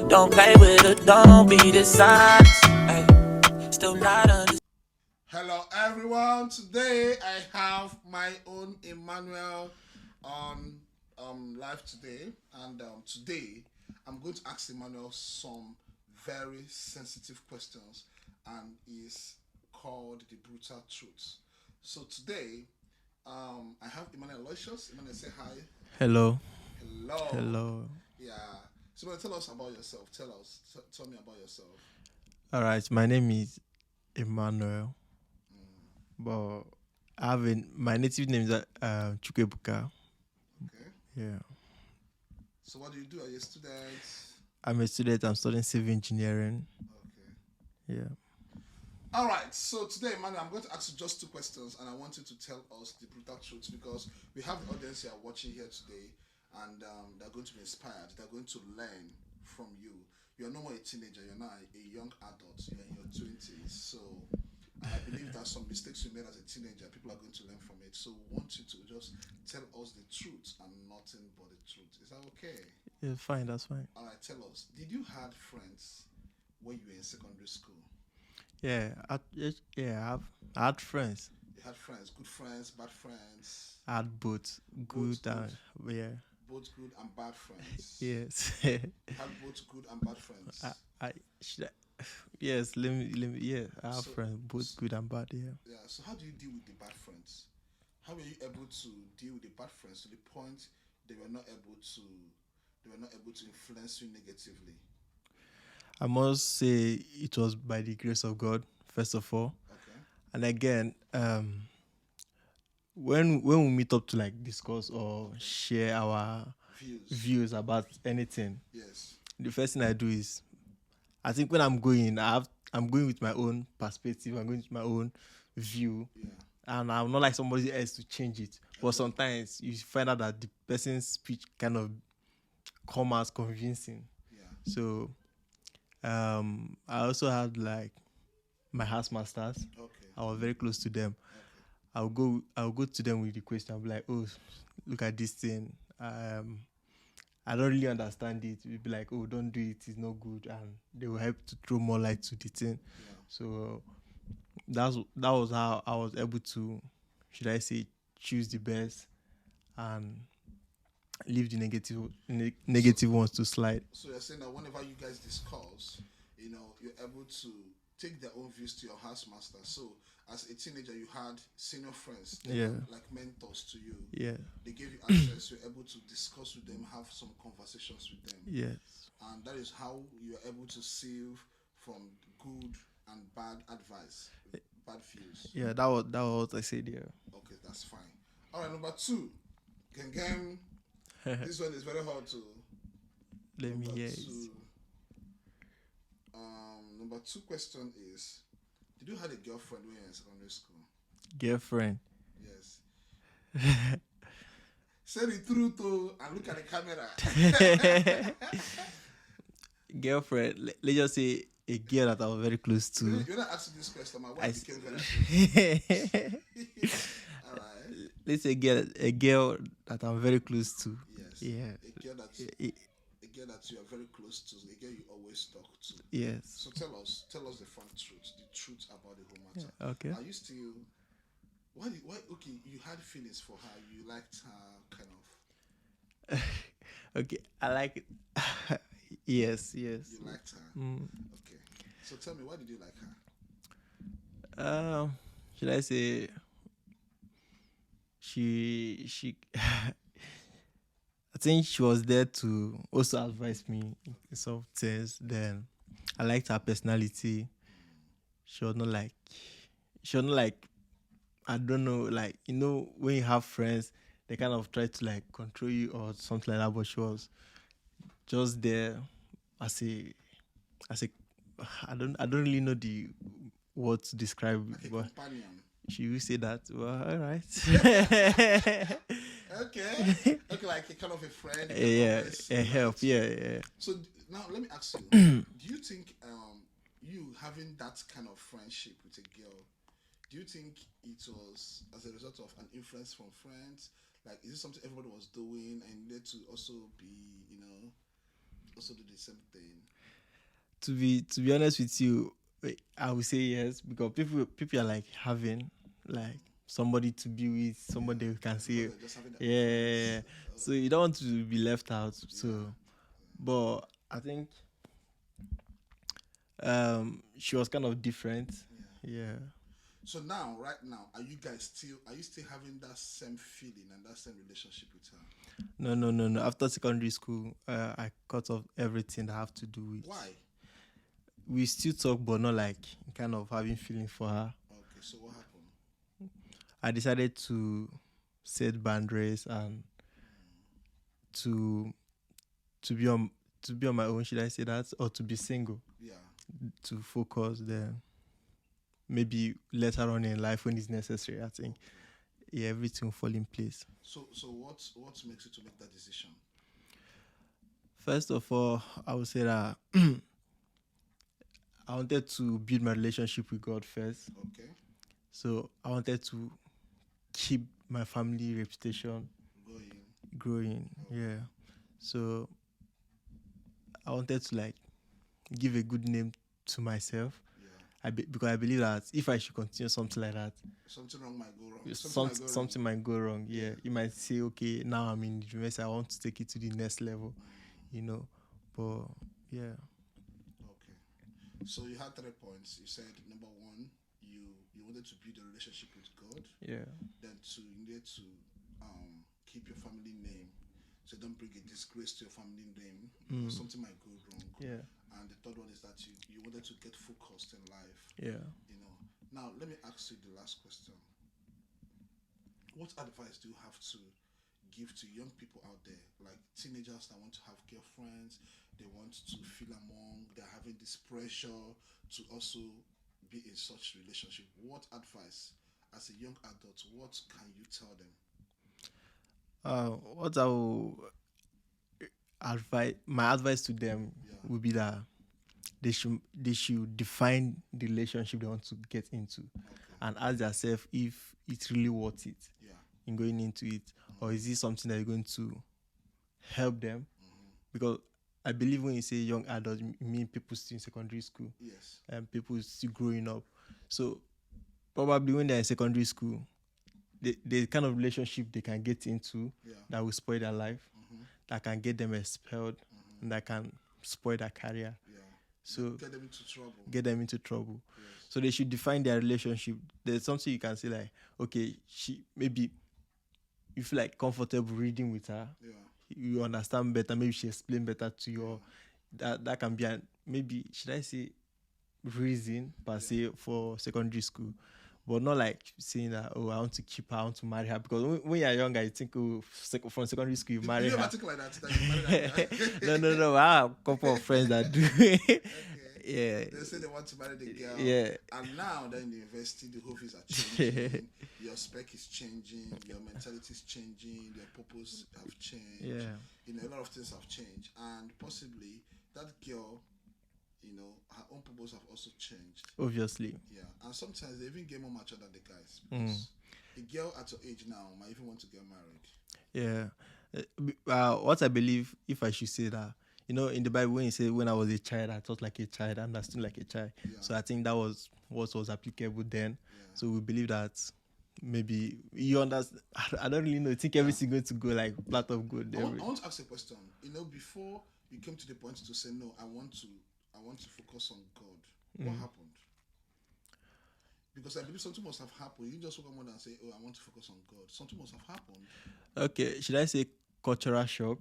Don't play with it, don't be dishonest. Ay, still not under. Hello, everyone. Today I have my own Emmanuel on live today, and today I'm going to ask Emmanuel some very sensitive questions, and is called the brutal truth. So today, I have Emmanuel Aloysius. Emmanuel, say hi. Hello. Hello. Hello. Yeah. So, tell us about yourself. Tell me about yourself. All right. My name is Emmanuel, Mm, but my native name is Chukwebuka. okay. Yeah. So, what do you do? Are you a student? I'm a student. I'm studying civil engineering. Okay. Yeah. All right. So today, Emmanuel, I'm going to ask you just two questions, and I want you to tell us the brutal truth because we have the audience here watching here today, and they're going to be inspired. They're going to learn from you. You're no more a teenager. You're now a young adult. You're in your 20s. So, and I believe that some mistakes you made as a teenager, people are going to learn from it. So, we want you to just tell us the truth and nothing but the truth. Is that okay? Yeah. Fine. That's fine. All right. Tell us. Did you had friends when you were in secondary school? Yeah. I had friends. You had friends, good friends, bad friends, I had both both good good, and yeah. both good and bad friends. Yes. You had both good and bad I, friends. I should. Yes. Let me. Yeah. I have So, friends, both good and bad. Yeah. yeah. So how do you deal with the bad friends? How were you able to deal with the bad friends to the point they were not able to influence you negatively? I must say it was by the grace of God, first of all. Okay. And again, when we meet up to like discuss or Okay. share our Views. views about anything, Yes. the first thing I do is I think when I'm going, I'm going with my own perspective, I'm going with my own view, Yeah. and I'm not like somebody else to change it. But Exactly. sometimes you find out that the person's speech kind of come as convincing. Yeah. So I also had like my house masters. Okay. I was very close to them. Okay. I'll go to them with the question. I'll be like, oh, look at this thing. I don't really understand it. We'll be like, oh, don't do it. It's not good, and they will help to throw more light to the thing. Yeah. So that was how I was able to, should I say, choose the best and leave the So negative ones to slide. So you're saying that whenever you guys discuss, you're able to take their own views to your housemaster. So as a teenager, you had senior friends, they Yeah, were like mentors to you. yeah, They gave you access. You're able to discuss with them, have some conversations with them, yes, and that is how you're able to save from good and bad advice, bad views. yeah. That was what I said. Yeah. Okay, that's fine. All right, number two, Gengem. This one is very hard to. Let me Number hear it. two. Number two question is: did you have a girlfriend when you were in secondary school? Girlfriend. Yes. Say the truth, oh, and look at the camera. Girlfriend. Let's just say a girl that I was very close to. You're not asking this question. My I wife s- became very close. All right. let's say a girl that I'm very close to. Yes. Yeah. A girl that I- a girl that you are very close to, a girl you always talk to. yes. So tell us the fun truth, the truth about the whole matter. Okay. Are you still? Why? Okay, you had feelings for her. You liked her, kind of. Okay. I like it. Yes. Yes. You liked her. Mm. Okay. So tell me, why did you like her? Should I say she I think she was there to also advise me in some things. Then I liked her personality. She was not like she was not like I don't know, like when you have friends, they kind of try to like control you or something like that. But she was just there as a I don't really know the word to describe, Like a but companion. she will say that. Well, all right. Okay. Okay, like a kind of a friend. You can Yeah, always a relate help. to. Yeah, yeah. So now let me ask you: do you think you having that kind of friendship with a girl, do you think it was as a result of an influence from friends? Like, is it something everybody was doing and you needed to also be, also do the same thing? To be honest with you, I would say yes, because people are like having like somebody to be with, somebody who can say, Because they're just having their yeah. friends. So you don't want to be left out. So, but I think she was kind of different. Yeah. So now, right now, are you still having that same feeling and that same relationship with her? No. After secondary school, I cut off everything that have to do with. Why? We still talk, but not like kind of having feeling for her. Okay, so what happened? I decided to set boundaries and to to be on my own. Should I say that, or to be single, Yeah. to focus? Then maybe later on in life when it's necessary, I think everything will fall in place. So what makes you to make that decision? First of all, I would say that I wanted to build my relationship with God first. Okay. So I wanted to keep my family reputation growing. Yeah. So I wanted to like give a good name to myself. Yeah. Because I believe that if I should continue something like that, Something wrong might go wrong. something might go wrong. Yeah. You might say, okay, now I'm in the university, I want to take it to the next level, But yeah. Okay. So you had 3 points. You said number 1, you wanted to build a relationship with God. Yeah. Then 2, you needed to keep your family name, so don't bring a disgrace to your family name. Because something might go wrong. Yeah. And the third one is that you wanted to get focused in life. Yeah. Now let me ask you the last question. What advice do you have to give to young people out there, like teenagers that want to have girlfriends, they want to feel among, they're having this pressure to also be in such relationship? What advice, as a young adult, what can you tell them? What I will my advice to them would be that they should define the relationship they want to get into, and ask themselves if it's really worth it in going into it, or is it something that is going to help them? Because I believe when you say young adults, you mean people still in secondary school, Yes. and people still growing up. So probably when they're in secondary school, the kind of relationship they can get into that will spoil their life, that can get them expelled, and that can spoil their career. So Get them into trouble. Yes. So they should define their relationship. There's something you can say like, okay, maybe you feel like comfortable reading with her. Yeah. You understand better. Maybe she explain better to you. Or that can be maybe, should I say, reason per se for secondary school. But not like saying that, oh, I want to keep her, I want to marry her. Because when you're younger, you think, oh, from secondary school, you marry her. You think like that you marry her? No. I have a couple of friends that do. Yeah. They say they want to marry the girl. Yeah. And now, then in the university, the whole things are changing. Your spec is changing. Your mentality is changing. Your purpose have changed. Yeah. A lot of things have changed. And possibly, that girl, her own purpose have also changed. Obviously. Yeah. And sometimes they even get more mature than the guys. Because a girl at your age now might even want to get married. Yeah. What I believe, if I should say that, in the Bible, when you say, when I was a child, I thought like a child, I understood like a child. Yeah. So I think that was what was applicable then. Yeah. So we believe that maybe you understand. I don't really know. I think everything going to go like flat of good. I want to ask a question. Before you came to the point to say, no, I want to focus on God. What happened? Because I believe something must have happened. You just woke up and say, oh, I want to focus on God. Something must have happened. Okay, should I say cultural shock?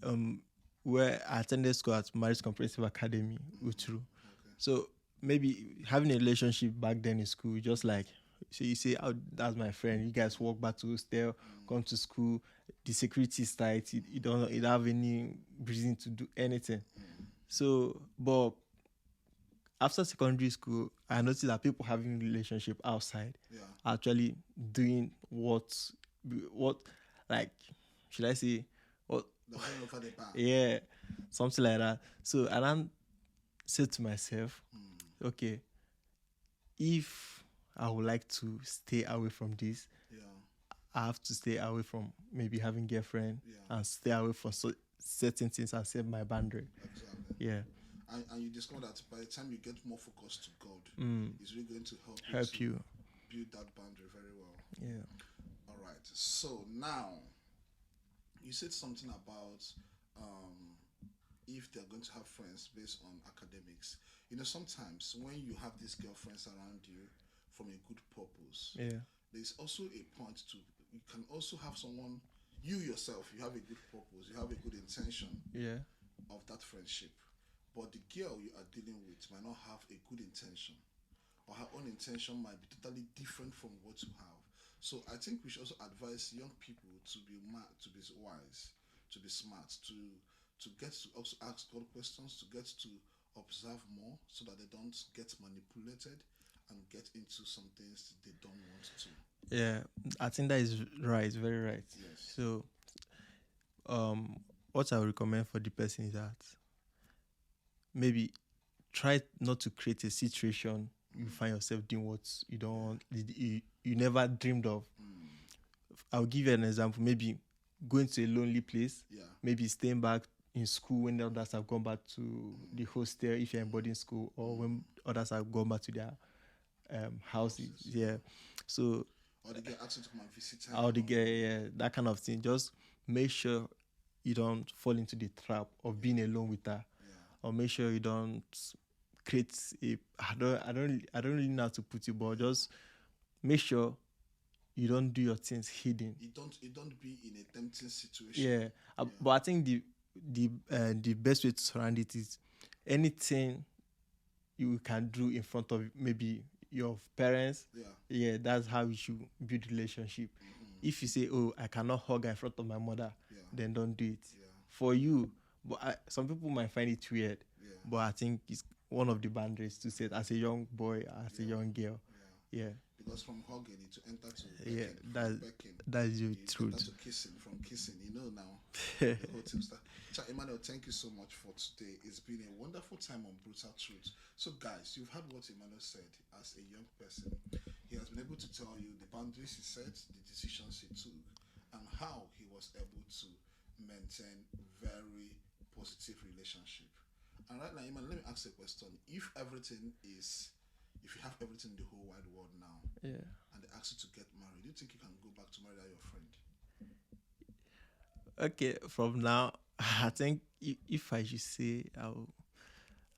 Okay. Where I attended school at Marist Comprehensive Academy, Utru. Okay. So maybe having a relationship back then in school, just like, so you say, oh, that's my friend. You guys walk back to hostel, come to school. The security is tight. You don't have any reason to do anything. So, but after secondary school, I noticed that people having relationship outside actually doing what, like, should I say, what? Yeah, something like that. So, and I said to myself, okay, if I would like to stay away from this, I have to stay away from maybe having girlfriend Yeah. and stay away from certain things and set my boundary. Exactly. Yeah, And you discover that by the time you get more focused to God, it's really going to help you help to you. build that boundary very well. Yeah. All right. So now, you said something about if they're going to have friends based on academics. You know, sometimes when you have these girlfriends around you from a good purpose, Yeah. there's also a point to, you can also have someone, you yourself, you have a good purpose, you have a good intention Yeah. of that friendship, but the girl you are dealing with might not have a good intention, or her own intention might be totally different from what you have. So I think we should also advise young people to be to be wise, to be smart, to get to also ask God questions, to get to observe more, so that they don't get manipulated and get into some things they don't want to. Yeah, I think that is right, very right. Yes. So, what I would recommend for the person is that maybe try not to create a situation you find yourself doing what you don't want, you never dreamed of. I'll give you an example. Maybe going to a lonely place, Yeah. maybe staying back in school when the others have gone back to the hostel if you're in boarding school, or when others have gone back to their houses. Yeah. So, Or they get asked to come and visit her. how they get, yeah, that kind of thing. Just make sure you don't fall into the trap of being alone with her, or make sure you don't create a. I don't really know how to put it, but just make sure you don't do your things hidden. You don't be in a tempting situation. Yeah, but I think the best way to surround it is anything you can do in front of maybe your parents. Yeah, that's how you should build relationship. If you say, "Oh, I cannot hug her in front of my mother," then don't do it. For you, but some people might find it weird. But I think it's one of the boundaries to set as a young boy, as a young girl. Yeah. Because from hugging it to enter to Yeah, becking, that's the you truth. enter to kissing, from kissing, you know now. The whole thing start. Emmanuel, thank you so much for today. It's been a wonderful time on Brutal Truth. So guys, you've heard what Emmanuel said as a young person. He has been able to tell you the boundaries he set, the decisions he took, and how he was able to maintain very positive relationship. And right now, Emmanuel, let me ask you a question. If you have everything in the whole wide world now, Yeah. and they ask you to get married, do you think you can go back to marry your friend? Okay, from now, I think if I should say,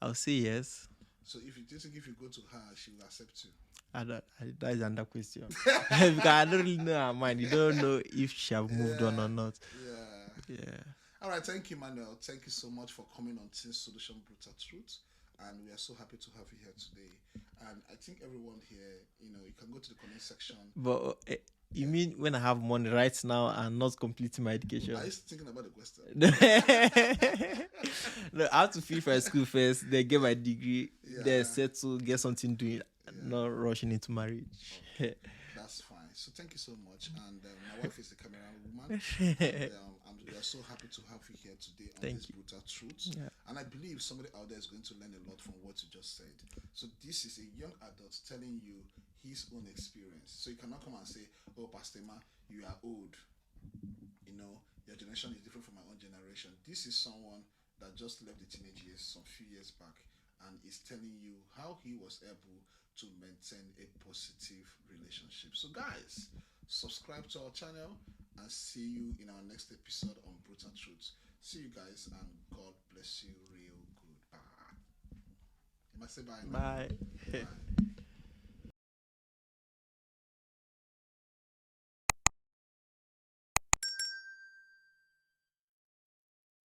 I'll say yes. So do you think if you go to her, she will accept you? That is another question. Because I don't really know her mind. You don't know if she have moved on or not. Yeah. All right, thank you, Manuel. Thank you so much for coming on Teen Solution Brutal Truth. And we are so happy to have you here today. And I think everyone here, you can go to the comment section. But you mean when I have money right now and not completing my education? Are you thinking about the question? No, I have to finish my school first, then get my degree, then settle, get something doing, not rushing into marriage. That's fine. So thank you so much. And my wife is the camera woman. We are so happy to have you here today on this Brutal Truth. Yeah. And I believe somebody out there is going to learn a lot from what you just said. So this is a young adult telling you his own experience. So you cannot come and say, "Oh, Pastor Ma, you are old. Your generation is different from my own generation." This is someone that just left the teenage years some few years back and is telling you how he was able to maintain a positive relationship. So guys, subscribe to our channel and see you in our next episode on Brutal Truth. See you guys, and God bless you real good. Bye. You must say bye now. Bye. Bye.